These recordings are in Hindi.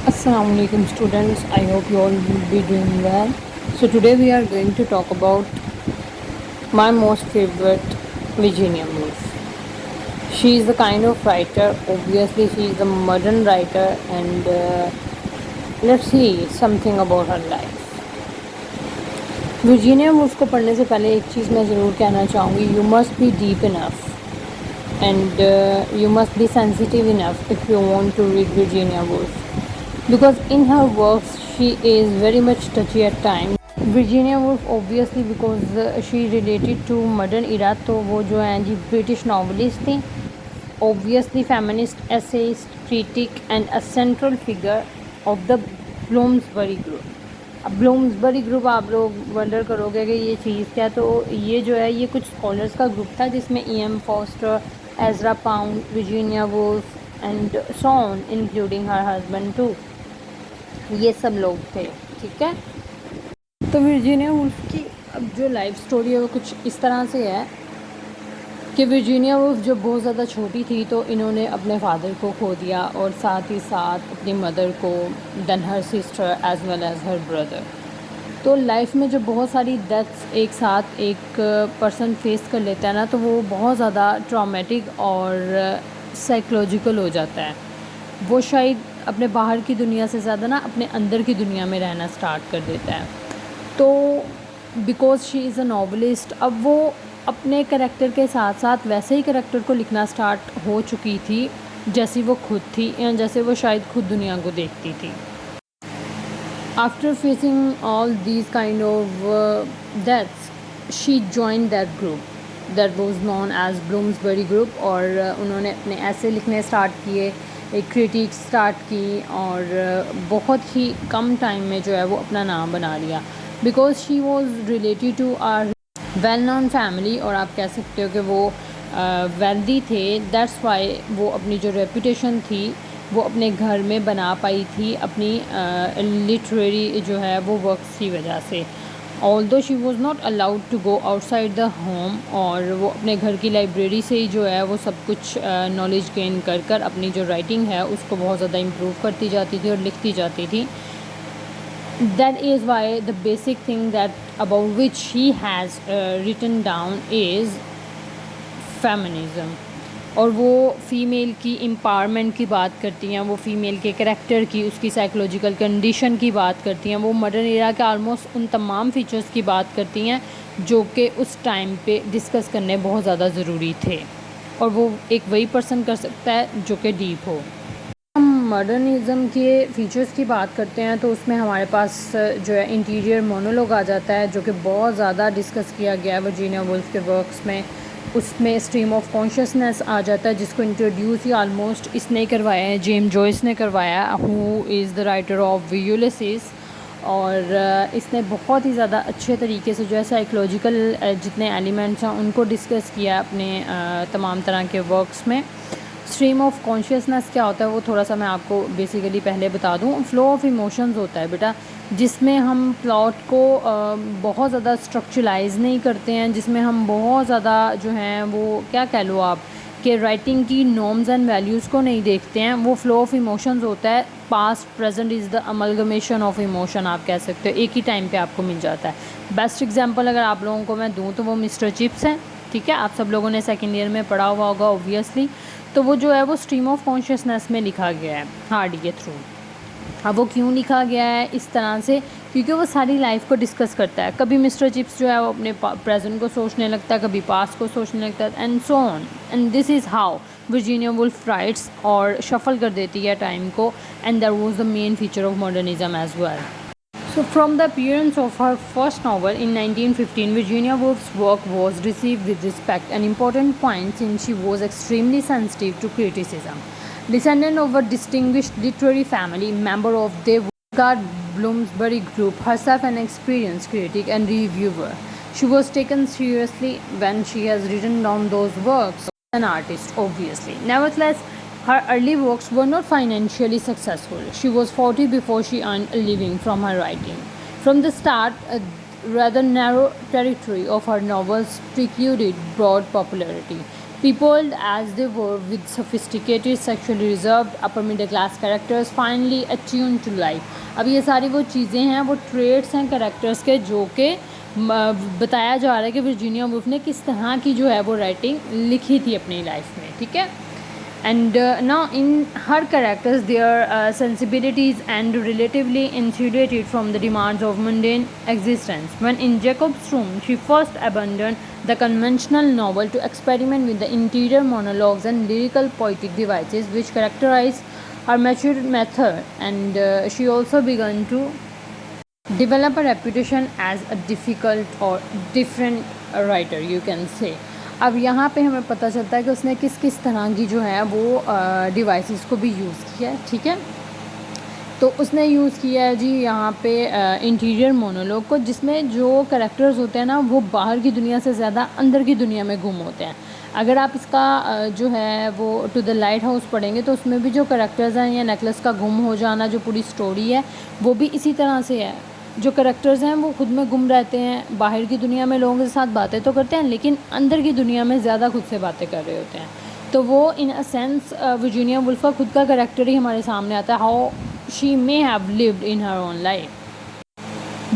Assalamu alaikum students, I hope you all will be doing well. So today we are going to talk about my most favorite Virginia Woolf. She is the kind of writer, obviously she is a modern writer, and let's see something about her life. Virginia Woolf को पढ़ने से पहले एक चीज़ मैं ज़रूर कहना चाहूँगी, you must be deep enough and you must be sensitive enough if you want to read Virginia Woolf, because in her works she is very much touchy at times. Virginia Woolf obviously because she related to modern era, तो वो जो हैं जी ब्रिटिश नॉवलिस्ट थी, obviously feminist essayist, critic and a central figure of the Bloomsbury group. अब ब्लूम्सबरी ग्रुप आप लोग वंडर करोगे कि ये चीज़ क्या, तो ये जो है ये कुछ स्कॉलर्स का ग्रुप था जिसमें E.M. Forster, Ezra Pound, Virginia Woolf and so on including her husband too, ये सब लोग थे। ठीक है, तो वर्जीनिया वुल्फ की अब जो लाइफ स्टोरी है वो कुछ इस तरह से है कि वर्जीनिया वुल्फ जब बहुत ज़्यादा छोटी थी तो इन्होंने अपने फादर को खो दिया और साथ ही साथ अपनी मदर को, then her sister as well as her brother. तो लाइफ में जब बहुत सारी डेथ्स एक साथ एक पर्सन फेस कर लेता है ना, तो वो बहुत ज़्यादा ट्रॉमेटिक और साइकोलॉजिकल हो जाता है। वो शायद अपने बाहर की दुनिया से ज़्यादा ना अपने अंदर की दुनिया में रहना स्टार्ट कर देता है। तो because she is a novelist, अब वो अपने करैक्टर के साथ साथ वैसे ही करैक्टर को लिखना स्टार्ट हो चुकी थी जैसी वो खुद थी या जैसे वो शायद खुद दुनिया को देखती थी। After facing all these kind of deaths, she join that group that was known as Bloomsbury group, और उन्होंने अपने ऐसे लिखने स्टार्ट किए, एक क्रिटिक स्टार्ट की, और बहुत ही कम टाइम में जो है वो अपना नाम बना लिया, because she was related to our well known family, और आप कह सकते हो कि वो वेल्दी थे। दैट्स वाई वो अपनी जो रेपुटेशन थी वो अपने घर में बना पाई थी अपनी लिटरेरी जो है वो वर्क्स की वजह से। Although she was not allowed to go outside the home, और वो अपने घर की लाइब्रेरी से ही जो है वो सब कुछ नॉलेज गेन कर कर अपनी जो राइटिंग है उसको बहुत ज़्यादा इम्प्रूव करती जाती थी और लिखती जाती थी। That is why the basic thing that about which she has written down is feminism, और वो फ़ीमेल की एम्पावरमेंट की बात करती हैं, वो फ़ीमेल के करैक्टर की, उसकी साइकोलॉजिकल कंडीशन की बात करती हैं, वो मॉडर्न एरा के आलमोस्ट उन तमाम फीचर्स की बात करती हैं जो कि उस टाइम पे डिस्कस करने बहुत ज़्यादा ज़रूरी थे, और वो एक वही पर्सन कर सकता है जो कि डीप हो। मॉडर्निज़म के फ़ीचर्स की बात करते हैं तो उसमें हमारे पास जो है इंटीरियर मोनोलॉग आ जाता है, जो कि बहुत ज़्यादा डिस्कस किया गया है वर्जीनिया वुल्फ के वर्क्स में। उसमें स्ट्रीम ऑफ कॉन्शियसनेस आ जाता है, जिसको इंट्रोड्यूस ही ऑलमोस्ट इसने करवाया है, जेम्स जॉयस ने करवाया, who is the writer of Ulysses, और इसने बहुत ही ज़्यादा अच्छे तरीके से जो है साइकोलॉजिकल जितने एलिमेंट्स हैं उनको डिस्कस किया अपने तमाम तरह के वर्क्स में। स्ट्रीम ऑफ कॉन्शियसनेस क्या होता है वो थोड़ा सा मैं आपको बेसिकली पहले बता दूं। फ्लो ऑफ इमोशंस होता है बेटा, जिसमें हम प्लॉट को बहुत ज़्यादा स्ट्रक्चरलाइज नहीं करते हैं, जिसमें हम बहुत ज़्यादा जो हैं वो क्या कह लो आप कि राइटिंग की नॉर्म्स एंड वैल्यूज़ को नहीं देखते हैं। वो फ्लो ऑफ इमोशंस होता है, past present is the amalgamation of emotion, आप कह सकते हो, एक ही टाइम पे आपको मिल जाता है। बेस्ट एग्जांपल अगर आप लोगों को मैं दूँ तो वो मिस्टर चिप्स हैं। ठीक है, आप सब लोगों ने सेकेंड ईयर में पढ़ा हुआ होगा ऑब्वियसली। तो वो जो है वो स्ट्रीम ऑफ कॉन्शियसनेस में लिखा गया है हार्डी के थ्रू। अब वो क्यों लिखा गया है इस तरह से, क्योंकि वो सारी लाइफ को डिस्कस करता है। कभी मिस्टर चिप्स जो है वो अपने प्रेजेंट को सोचने लगता है, कभी पास्ट को सोचने लगता है, and so on, and this is how Virginia Woolf writes, और शफल कर देती है टाइम को, and that was the main feature of modernism as well. So from the appearance of her first novel in 1915, Virginia Woolf's work was received with respect, an important point since she was extremely sensitive to criticism. Descendant of a distinguished literary family, member of the Bloomsbury group, herself an experienced critic and reviewer, she was taken seriously when she has written down those works. An artist, obviously. Nevertheless, her early works were not financially successful. She was 40 before she earned a living from her writing. From the start, a rather narrow territory of her novels precluded broad popularity. Peopled as they were with sophisticated, sexually reserved, upper middle class characters finally attuned to life. अब ये सारी वो चीज़ें हैं, वो ट्रेड्स हैं कैरेक्टर्स के, जो कि बताया जा रहा है कि वर्जीनिया वुल्फ ने किस तरह की जो है वो राइटिंग लिखी थी अपनी लाइफ में, ठीक है. And now in her characters their sensibilities and relatively insulated from the demands of mundane existence. When in Jacob's room she first abandoned the conventional novel to experiment with the interior monologues and lyrical poetic devices which characterize her mature method, and she also began to develop a reputation as a difficult or different writer, you can say. अब यहाँ पे हमें पता चलता है कि उसने किस किस तरह की जो है वो डिवाइसेस को भी यूज़ किया है, ठीक है. तो उसने यूज़ किया है जी यहाँ पे इंटीरियर मोनोलॉग को, जिसमें जो कैरेक्टर्स होते हैं ना वो बाहर की दुनिया से ज़्यादा अंदर की दुनिया में गुम होते हैं. अगर आप इसका जो है वो टू द लाइट हाउस पढ़ेंगे तो उसमें भी जो कैरेक्टर्स हैं या नेकलेस का गुम हो जाना, जो पूरी स्टोरी है वो भी इसी तरह से है. जो कैरेक्टर्स हैं वो खुद में गुम रहते हैं, बाहर की दुनिया में लोगों के साथ बातें तो करते हैं लेकिन अंदर की दुनिया में ज़्यादा खुद से बातें कर रहे होते हैं. तो वो इन अ सेंस वर्जीनिया वुल्फ का खुद का कैरेक्टर ही हमारे सामने आता है, how she may have lived in her own life.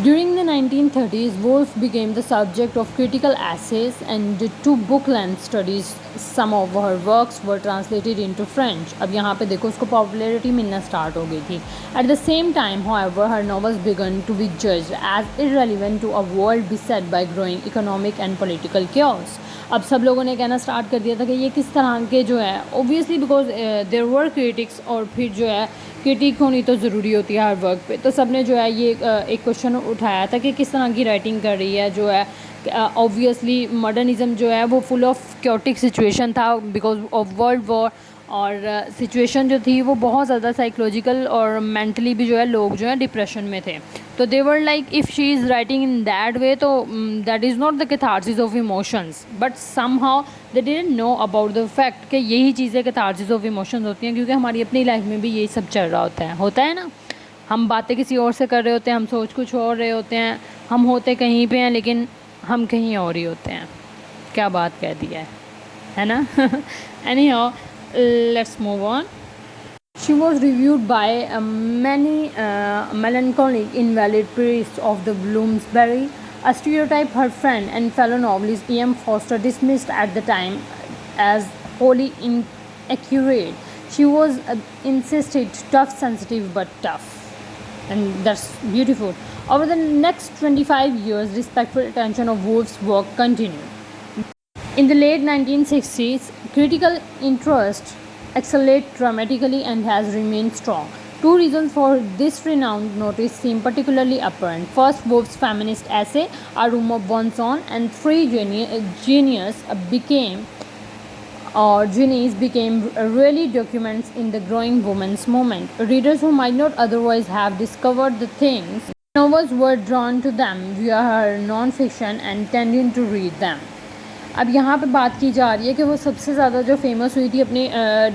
During the 1930s, Woolf became the subject of critical essays and two book-length studies. Some of her works were translated into French. अब यहाँ पे देखो उसको पॉपुलैरिटी मिलना स्टार्ट हो गई थी. At the same time, however, her novels began to be judged as irrelevant to a world beset by growing economic and political chaos. अब सब लोगों ने कहना स्टार्ट कर दिया था कि ये किस तरह के जो है, obviously because there were critics, और फिर जो है क्रिटिक होनी तो ज़रूरी होती है हर वर्क पे. तो सब ने जो है ये एक क्वेश्चन उठाया था कि किस तरह की राइटिंग कर रही है, जो है ऑब्वियसली मॉडर्निज़म जो है वो फुल ऑफ क्योटिक सिचुएशन था बिकॉज ऑफ वर्ल्ड वॉर, और सिचुएशन जो थी वो बहुत ज़्यादा साइकोलॉजिकल और मेंटली भी जो है लोग जो है डिप्रेशन में थे. तो they were like if she is writing in that way तो that is not the catharsis of emotions, but somehow they didn't know about the fact कि यही चीज़ें कैथारसिस ऑफ इमोशंस होती हैं, क्योंकि हमारी अपनी लाइफ में भी यही सब चल रहा होता है ना. हम बातें किसी और से कर रहे होते हैं, हम सोच कुछ और रहे होते हैं, हम होते कहीं पे हैं लेकिन हम कहीं और ही होते हैं. क्या बात कह दी है ना. Anyhow, let's move on. She was reviewed by many melancholic invalid priests of the Bloomsbury, a stereotype her friend and fellow novelist E.M. Forster dismissed at the time as wholly inaccurate. She was insisted tough, sensitive but tough, and that's beautiful. Over the next 25 years, respectful attention of Woolf's work continued. In the late 1960s, critical interest accelerated dramatically and has remained strong. Two reasons for this renowned notice seem particularly apparent. First, Woolf's feminist essay, A Room of One's Own, and Three Genies became really documents in the growing women's movement. Readers who might not otherwise have discovered the things novels were drawn to them via her non-fiction and tended to read them. अब यहाँ पे बात की जा रही है कि वो सबसे ज़्यादा जो फेमस हुई थी अपने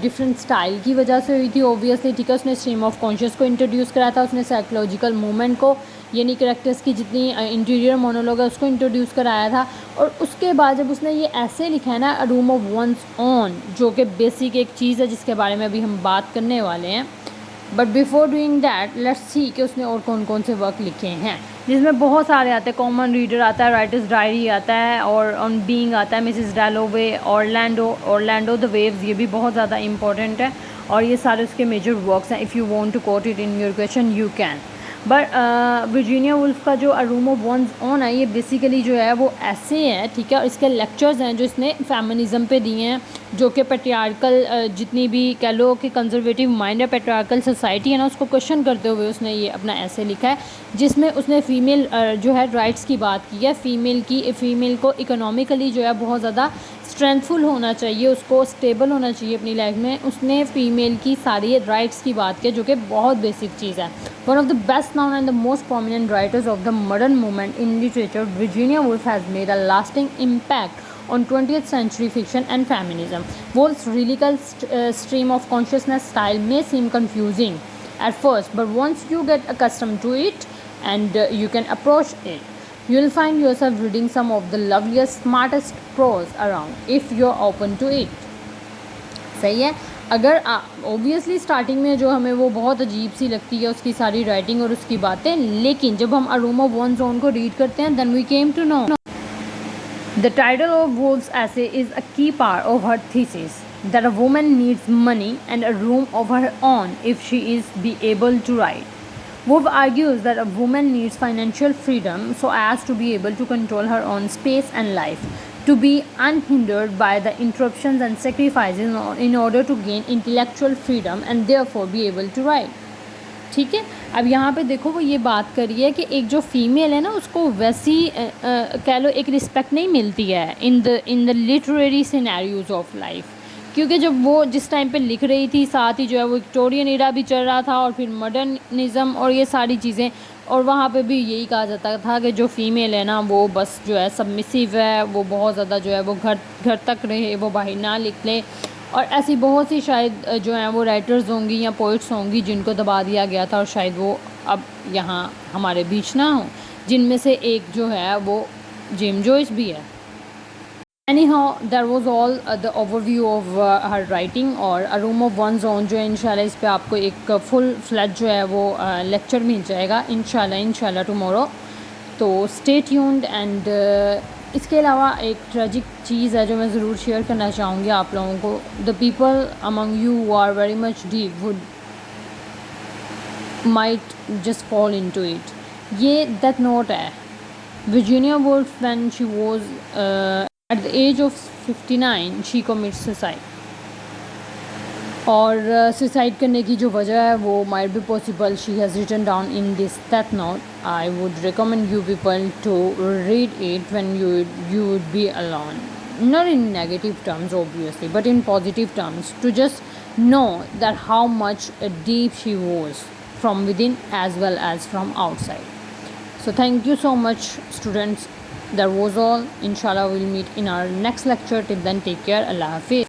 डिफरेंट स्टाइल की वजह से हुई थी, ऑब्वियसली, ठीक है. उसने स्ट्रीम ऑफ कॉन्शियस को इंट्रोड्यूस कराया था, उसने साइकोलॉजिकल मूवमेंट को, यानी कैरेक्टर्स की जितनी इंटीरियर मोनोलॉग है उसको इंट्रोड्यूस कराया था. और उसके बाद जब उसने ये ऐसे लिखा है ना, अ रूम ऑफ वंस ओन, जो कि बेसिक एक चीज़ है जिसके बारे में अभी हम बात करने वाले हैं. But before doing that let's see कि उसने और कौन कौन से वर्क लिखे हैं, जिसमें बहुत सारे आते हैं. कॉमन रीडर आता है, राइटर्स डायरी आता है, और ऑन बीइंग आता है, मिसेस डैलोवे, ऑरलैंडो द वेव्स, ये भी बहुत ज़्यादा इंपॉर्टेंट है. और ये सारे उसके मेजर वर्क्स हैं. If you want to quote it in your question you can. But Virginia Woolf का जो a room of one's own है, ये बेसिकली जो है वो ऐसे हैं, ठीक है. और इसके लेक्चर्स हैं जो इसने फेमिनिज़म पे दिए हैं, जो कि पेट्रियार्कल जितनी भी कह लो कि कंजर्वेटिव माइंड है, पेट्रियार्कल सोसाइटी है ना, उसको क्वेश्चन करते हुए उसने ये अपना ऐसे लिखा है, जिसमें उसने फ़ीमेल जो है राइट्स की बात की है. फ़ीमेल को इकोनॉमिकली जो है बहुत ज़्यादा स्ट्रेंथफुल होना चाहिए, उसको स्टेबल होना चाहिए अपनी लाइफ में. उसने फ़ीमेल की सारी राइट्स की बात की, जो कि बहुत बेसिक चीज़ है. One of the best known and the most prominent writers of the modern movement in literature, Virginia Woolf has made a lasting impact on 20th century fiction and feminism. Woolf's lyrical stream of consciousness style may seem confusing at first, but once you get accustomed to it and you can approach it You will find yourself reading some of the loveliest, smartest prose around if you're open to it. सही है. अगर ऑब्वियसली स्टार्टिंग में जो हमें वो बहुत अजीब सी लगती है उसकी सारी राइटिंग और उसकी बातें, लेकिन जब हम a room of one's own को रीड करते हैं then we came to know the title of Woolf's essay is a key part of her thesis that a woman needs money and a room of her own if she is be able to write. Woolf argues that a woman needs financial freedom so as to be able to control her own space and life, to be unhindered by the interruptions and sacrifices in order to gain intellectual freedom and therefore be able to write. ठीक है. अब यहाँ पे देखो वो ये बात करी है कि एक जो फीमेल है ना उसको वैसी कह लो एक रिस्पेक्ट नहीं मिलती है in the literary scenarios of life, क्योंकि जब वो जिस टाइम पे लिख रही थी साथ ही जो है वो विक्टोरियन इरा भी चल रहा था और फिर मॉडर्निज़म और ये सारी चीज़ें, और वहाँ पे भी यही कहा जाता था कि जो फीमेल है ना वो बस जो है सबमिसिव है, वो बहुत ज़्यादा जो है वो घर तक रहे, वो बाहर ना निकले. और ऐसी बहुत सी शायद जो हैं वो राइटर्स होंगी या पोइट्स होंगी जिनको दबा दिया गया था और शायद वो अब यहाँ हमारे बीच ना हो, जिनमें से एक जो है वो जेम जॉयस भी है. Anyhow, that was all the overview of her writing. और A Room of One's Own जो है इंशाल्लाह इस पे आपको एक फुल फ्लैज जो है वो लेक्चर मिल जाएगा इंशाल्लाह टुमारो. तो स्टे ट्यून्ड. एंड इसके अलावा एक ट्रेजिक चीज़ है जो मैं ज़रूर शेयर करना चाहूँगी आप लोगों को. The people among you who are very much deep would might just fall into it. ये डेथ नोट है. Virginia Woolf, when she was at the age of 59, she commits suicide. और सुसाइड करने की जो वजह है वो might be possible she has written down in this death note. I would recommend you people to read it when you would be alone, not in negative terms obviously but in positive terms, to just know that how much deep she was from within as well as from outside. So thank you so much students. That was all. Inshallah we'll meet in our next lecture. Till then, take care. Allah Hafiz.